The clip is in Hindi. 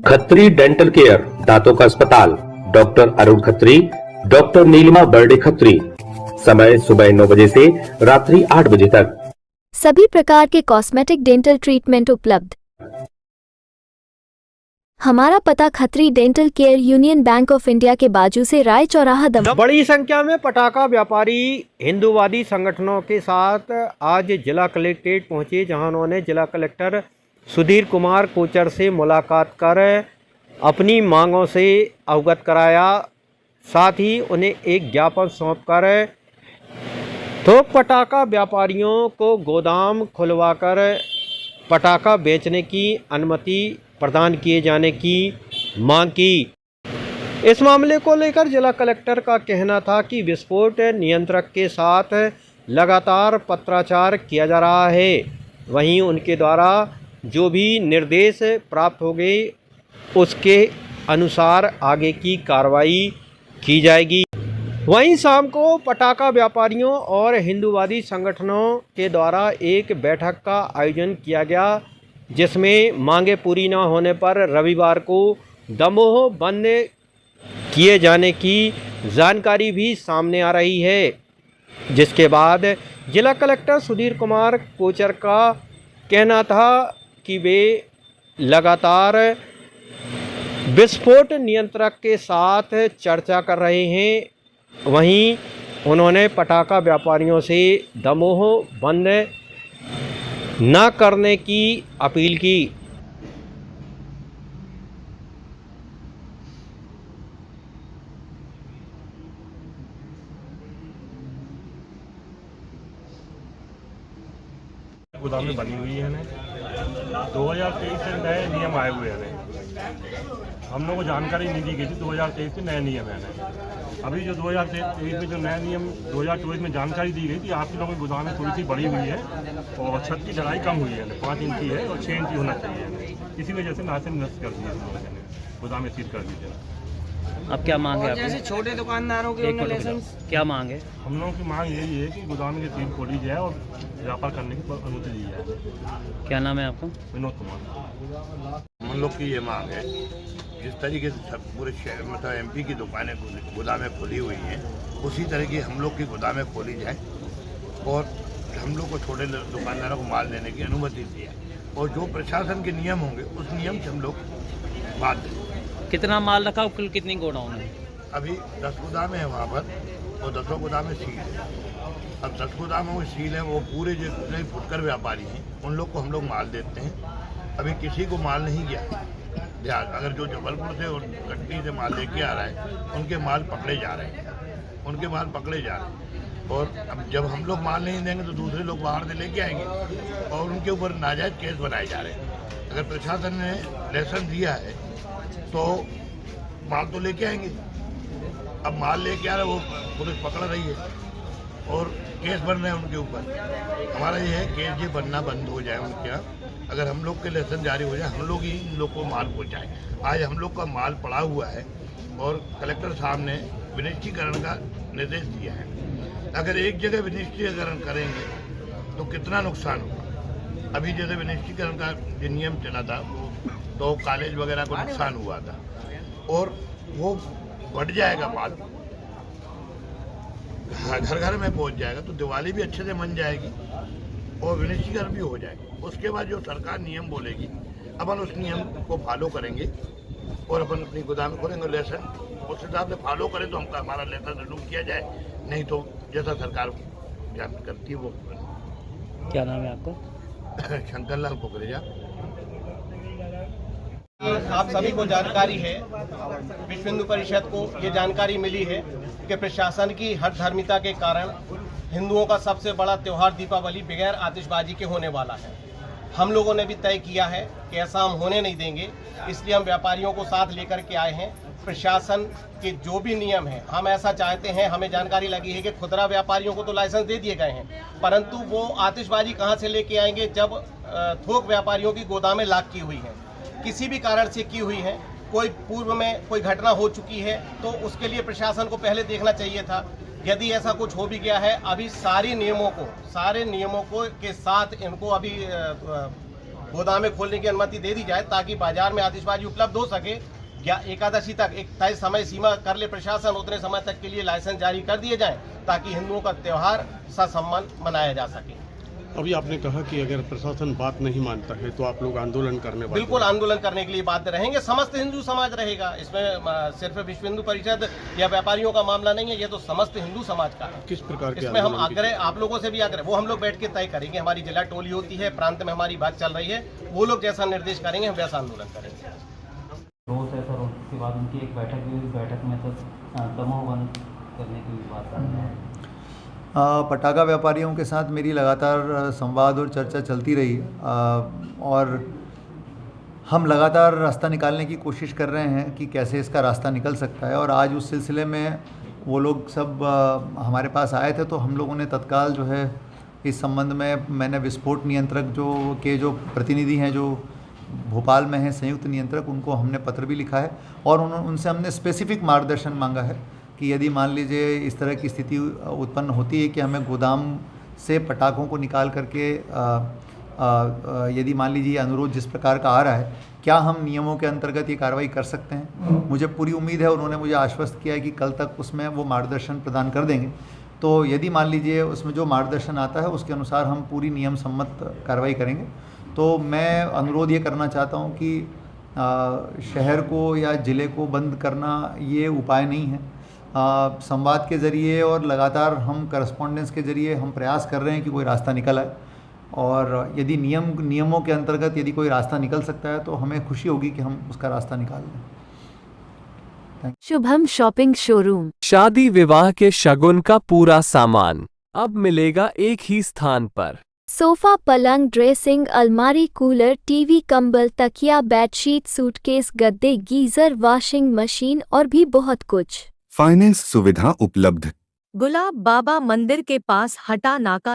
खत्री डेंटल केयर, दांतों का अस्पताल, डॉक्टर अरुण खत्री, डॉक्टर नीलिमा बर्डे खत्री। समय सुबह 9 बजे से रात्रि 8 बजे तक। सभी प्रकार के कॉस्मेटिक डेंटल ट्रीटमेंट उपलब्ध। हमारा पता Khatri dental care, union bank of India के बाजू से राय चौराहा दमोह। बड़ी संख्या में पटाखा व्यापारी हिंदूवादी संगठनों के साथ आज जिला कलेक्ट्रेट पहुंचे, जहां उन्होंने जिला कलेक्टर सुधीर कुमार कोचर से मुलाकात कर अपनी मांगों से अवगत कराया। साथ ही उन्हें एक ज्ञापन सौंपकर थोक पटाखा व्यापारियों को गोदाम खुलवाकर पटाखा बेचने की अनुमति प्रदान किए जाने की मांग की। इस मामले को लेकर जिला कलेक्टर का कहना था कि विस्फोट नियंत्रक के साथ लगातार पत्राचार किया जा रहा है। वहीं उनके द्वारा जो भी निर्देश प्राप्त हो गए उसके अनुसार आगे की कार्रवाई की जाएगी। वहीं शाम को पटाखा व्यापारियों और हिंदूवादी संगठनों के द्वारा एक बैठक का आयोजन किया गया, जिसमें मांगे पूरी न होने पर रविवार को दमोह बंद किए जाने की जानकारी भी सामने आ रही है। जिसके बाद जिला कलेक्टर सुधीर कुमार कोचर का कहना था कि वे लगातार विस्फोट नियंत्रक के साथ चर्चा कर रहे हैं। वहीं उन्होंने पटाखा व्यापारियों से दमोह बंद न करने की अपील की। गोदाम में बनी हुई है 2023 से नए नियम आए हुए हैं। हम लोग को जानकारी नहीं दी गई थी 2023 से नए नियम है। अभी जो 2023 में जो नए नियम 2024 में जानकारी दी गई थी, आपके लोगों की गोदाम में थोड़ी सी बड़ी हुई है और छत की चढ़ाई कम हुई है, 5 इंच की है और 6 इंच की होना चाहिए। इसी वजह से नासे नष्ट कर दिया, गोदाम में सील कर दीजिए। अब क्या मांग है? जैसे छोटे दुकानदारों के लाइसेंस क्या मांग है? हम लोगों की मांग यही है कि गोदाम की सील खोली जाए और व्यापार करने की अनुमति दी जाए। क्या नाम है आपका? विनोद कुमार। हम लोग की ये मांग है, जिस तरीके से सब पूरे शहर मतलब एमपी की दुकानें गोदामें खुली हुई हैं, उसी तरह की हम लोग की गोदामें खोली जाए और हम लोग को छोटे दुकानदारों को माल देने की अनुमति दी है और जो प्रशासन के नियम होंगे उस नियम से हम लोग बात दें। कितना माल रखा हो? कुल कितनी गोडाउन है? अभी 10 गोदाम है वहाँ पर और 10 गोदाम में सील है। अब 10 गोदामों में सील है, वो पूरे जितने फुटकर व्यापारी हैं उन लोग को हम लोग माल देते हैं। अभी किसी को माल नहीं गया ध्यान, अगर जो जबलपुर से और कटनी से माल लेके आ रहा है उनके माल पकड़े जा रहे हैं, उनके माल पकड़े जा रहे हैं। और अब जब हम लोग माल नहीं देंगे तो दूसरे लोग बाहर से लेके आएंगे और उनके ऊपर नाजायज केस बनाए जा रहे हैं। अगर प्रशासन ने लाइसेंस दिया है तो माल तो लेके आएंगे। अब माल लेके आ रहे वो पुलिस पकड़ रही है और केस बन रहे हैं उनके ऊपर। हमारा ये है केस ये बनना बंद हो जाए उनके यहाँ। अगर हम लोग के लाइसेंस जारी हो जाए, हम लोग ही इन लोग को माल पहुँचाएँ। आज हम लोग का माल पड़ा हुआ है और कलेक्टर साहब ने विनिश्चीकरण का निर्देश दिया है। अगर एक जगह विनिश्चीकरण करेंगे तो कितना नुकसान होगा। अभी जैसे विनिश्चीकरण का जो नियम चला था तो कॉलेज वगैरह को नुकसान हुआ था और वो बढ़ जाएगा माल, घर घर में पहुंच जाएगा तो दिवाली भी अच्छे से मन जाएगी और विनिश्चीकरण भी हो जाएगा। उसके बाद जो सरकार नियम बोलेगी अपन उस नियम को फॉलो करेंगे और अपन अपनी गोदाम खोलेंगे। लाइसेंस उस हिसाब से फॉलो करें तो हमका हमारा लाइसेंस रिन्यू किया जाए, नहीं तो जैसा सरकार जान करती है वो। क्या नाम है आपको? शंकर लाल कुकरेजा। आप सभी को जानकारी है, विश्व हिंदू परिषद को ये जानकारी मिली है कि प्रशासन की हठधर्मिता के कारण हिंदुओं का सबसे बड़ा त्यौहार दीपावली बगैर आतिशबाजी के होने वाला है। हम लोगों ने भी तय किया है कि ऐसा हम होने नहीं देंगे, इसलिए हम व्यापारियों को साथ लेकर के आए हैं। प्रशासन के जो भी नियम है हम ऐसा चाहते हैं, हमें जानकारी लगी है कि खुदरा व्यापारियों को तो लाइसेंस दे दिए गए हैं, परंतु वो आतिशबाजी कहाँ से लेके आएंगे जब थोक व्यापारियों की गोदामें लॉक की हुई हैं, किसी भी कारण से की हुई है, कोई पूर्व में कोई घटना हो चुकी है तो उसके लिए प्रशासन को पहले देखना चाहिए था। यदि ऐसा कुछ हो भी गया है, अभी सारे नियमों को के साथ इनको अभी गोदामें खोलने की अनुमति दे दी जाए ताकि बाजार में आतिशबाजी उपलब्ध हो सके। या एकादशी तक एक तय समय सीमा कर ले प्रशासन, उतने समय तक के लिए लाइसेंस जारी कर दिए जाएं ताकि हिंदुओं का त्यौहार ससम्मान मनाया जा सके। अभी आपने कहा कि अगर प्रशासन बात नहीं मानता है तो आप लोग आंदोलन करने वाले बिल्कुल आंदोलन करने के लिए बाध्य रहेंगे। समस्त हिंदू समाज रहेगा इसमें, सिर्फ विश्व हिंदू परिषद या व्यापारियों का मामला नहीं है, ये तो समस्त हिंदू समाज का है। किस प्रकार के इसमें हम आंदोलन की- आग्रह आप लोगों से भी आग्रह, वो हम लोग बैठ के तय करेंगे। हमारी जिला टोली होती है, प्रांत में हमारी बात चल रही है, वो लोग जैसा निर्देश करेंगे हम वैसा आंदोलन करेंगे। रोज है सर, उसके बाद उनकी एक बैठक हुई, उस बैठक में तो तमो बंद करने की भी बात कर रहे हैं। पटाखा व्यापारियों के साथ मेरी लगातार संवाद और चर्चा चलती रही और हम लगातार रास्ता निकालने की कोशिश कर रहे हैं कि कैसे इसका रास्ता निकल सकता है। और आज उस सिलसिले में वो लोग सब हमारे पास आए थे, तो हम लोगों ने तत्काल जो है इस संबंध में मैंने विस्फोट नियंत्रक जो प्रतिनिधि हैं जो भोपाल में हैं, संयुक्त नियंत्रक, उनको हमने पत्र भी लिखा है और उनसे हमने स्पेसिफिक मार्गदर्शन मांगा है कि यदि मान लीजिए इस तरह की स्थिति उत्पन्न होती है कि हमें गोदाम से पटाखों को निकाल करके यदि मान लीजिए अनुरोध जिस प्रकार का आ रहा है, क्या हम नियमों के अंतर्गत ये कार्रवाई कर सकते हैं। मुझे पूरी उम्मीद है, उन्होंने मुझे आश्वस्त किया है कि कल तक उसमें वो मार्गदर्शन प्रदान कर देंगे। तो यदि मान लीजिए उसमें जो मार्गदर्शन आता है उसके अनुसार हम पूरी नियम सम्मत कार्रवाई करेंगे। तो मैं अनुरोध ये करना चाहता हूँ कि शहर को या ज़िले को बंद करना ये उपाय नहीं है। संवाद के ज़रिए और लगातार हम करस्पॉन्डेंस के ज़रिए हम प्रयास कर रहे हैं कि कोई रास्ता निकल आए, और यदि नियमों के अंतर्गत यदि कोई रास्ता निकल सकता है तो हमें खुशी होगी कि हम उसका रास्ता निकाल लें। Shubham shopping showroom. शादी विवाह के शगुन का पूरा सामान अब मिलेगा एक ही स्थान पर। सोफा, पलंग, ड्रेसिंग, अलमारी, कूलर, टीवी, कंबल, तकिया, बेडशीट, सूटकेस, गद्दे, गीजर, वॉशिंग मशीन और भी बहुत कुछ। फाइनेंस सुविधा उपलब्ध। गुलाब बाबा मंदिर के पास हटा नाका।